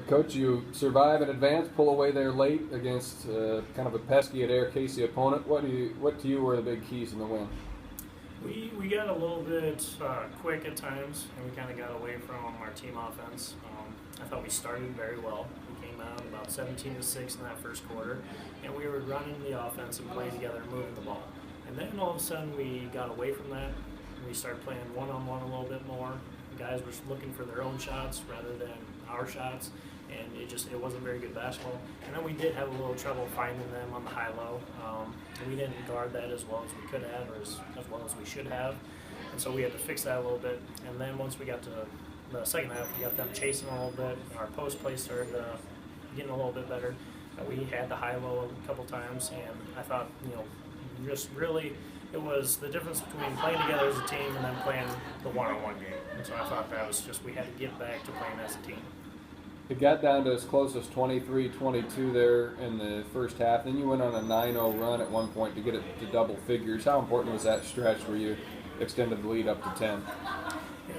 Coach, you survive in advance, pull away there late against kind of a pesky at Air Casey opponent. What to you were the big keys in the win? We got a little bit quick at times, and we kind of got away from our team offense. I thought we started very well. We came out about 17-6 in that first quarter, and we were running the offense and playing together and moving the ball. And then all of a sudden we got away from that. We started playing one-on-one a little bit more. The guys were looking for their own shots rather than our shots, and it wasn't very good basketball. And then we did have a little trouble finding them on the high-low. We didn't guard that as well as we could have, or as well as we should have. And so we had to fix that a little bit. And then once we got to the second half, we got them chasing a little bit. Our post play started getting a little bit better. We had the high-low a couple times, and I thought, just really it was the difference between playing together as a team and then playing the one-on-one game. And so I thought that was just, we had to get back to playing as a team. It got down to as close as 23-22 there in the first half. Then you went on a 9-0 run at one point to get it to double figures. How important was that stretch where you extended the lead up to 10?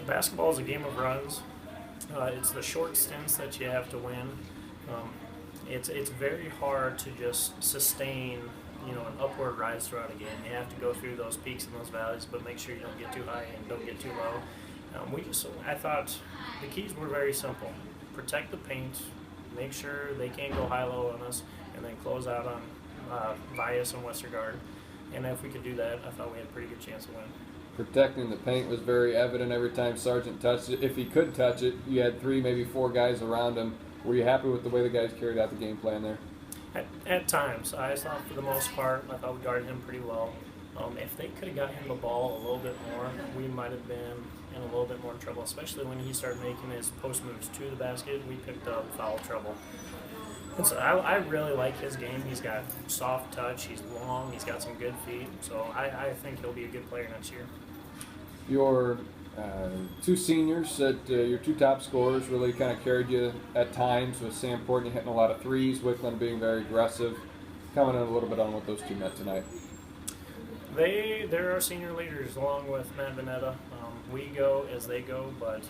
Basketball is a game of runs. It's the short stints that you have to win. It's very hard to just sustain an upward rise throughout a game. You have to go through those peaks and those valleys, but make sure you don't get too high and don't get too low. I thought the keys were very simple. Protect the paint, make sure they can't go high-low on us, and then close out on Vias and Westergaard. And if we could do that, I thought we had a pretty good chance to win. Protecting the paint was very evident every time Sargent touched it. If he could touch it, you had 3, maybe 4 guys around him. Were you happy with the way the guys carried out the game plan there? At times. I thought for the most part, I thought we guarded him pretty well. If they could have got him the ball a little bit more, we might have been in a little bit more trouble, especially when he started making his post moves to the basket. We picked up foul trouble. And so I really like his game. He's got soft touch, he's long, he's got some good feet. So I think he'll be a good player next year. Your 2 seniors, your 2 top scorers, really kind of carried you at times, with Sam Portney hitting a lot of threes, Wickland being very aggressive. Comment on a little bit on what those 2 meant tonight. They're our senior leaders, along with Matt Vanetta. We go as they go, but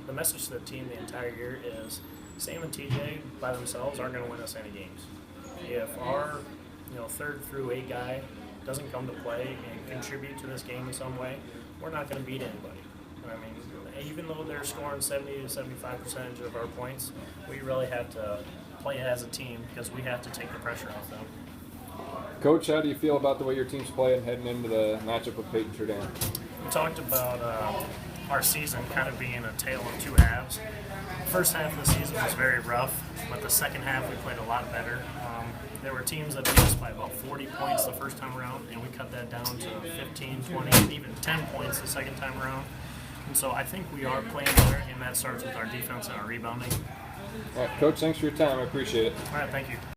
the message to the team the entire year is Sam and TJ by themselves aren't going to win us any games. If our 3rd through 8 guy doesn't come to play and contribute to this game in some way, we're not going to beat anybody. I mean, even though they're scoring 70 to 75% of our points, we really have to play as a team because we have to take the pressure off them. Coach, how do you feel about the way your team's playing heading into the matchup with Peyton Trudam? We talked about our season kind of being a tale of 2 halves. The first half of the season was very rough, but the second half we played a lot better. There were teams that beat us by about 40 points the first time around, and we cut that down to 15, 20, and even 10 points the second time around. And so I think we are playing better, and that starts with our defense and our rebounding. All right, Coach, thanks for your time. I appreciate it. All right, thank you.